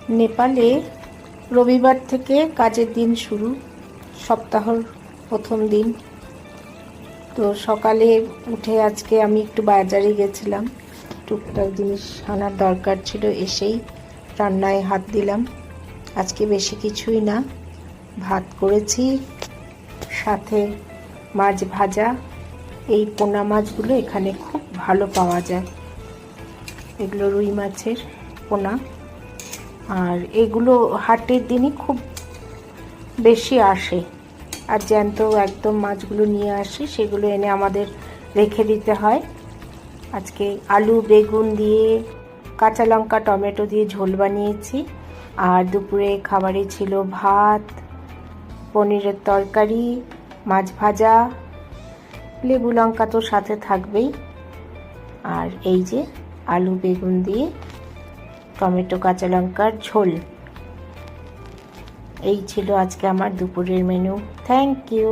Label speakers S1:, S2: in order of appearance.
S1: নেপালে রবিবার থেকে কাজের দিন শুরু, সপ্তাহর প্রথম দিন। তো সকালে উঠে আজকে আমি একটু বাজারে গেছিলাম, টুকটাক জিনিস আনার দরকার ছিল, এসেই রান্নায় হাত দিলাম। আজকে বেশি কিছুই না, ভাত করেছি, সাথে মাছ ভাজা। এই পোনা মাছগুলো এখানে খুব ভালো পাওয়া যায়, এগুলো রুই মাছের পোনা। আর এগুলো হাটের দিনই খুব বেশি আসে, আর জ্যান্ত একদম মাছগুলো নিয়ে আসে, সেগুলো এনে আমাদের রেখে দিতে হয়। আজকে আলু বেগুন দিয়ে, কাঁচা লঙ্কা টমেটো দিয়ে ঝোল বানিয়েছি। আর দুপুরে খাবারে ছিল ভাত, পনিরের তরকারি, মাছ ভাজা, লেবু লঙ্কা তো সাথে থাকবেই। আর এই যে আলু বেগুন দিয়ে টমেটো কাঁচা লঙ্কার ঝোল। এই ছিল আজকে আমার দুপুরের মেনু। Thank you.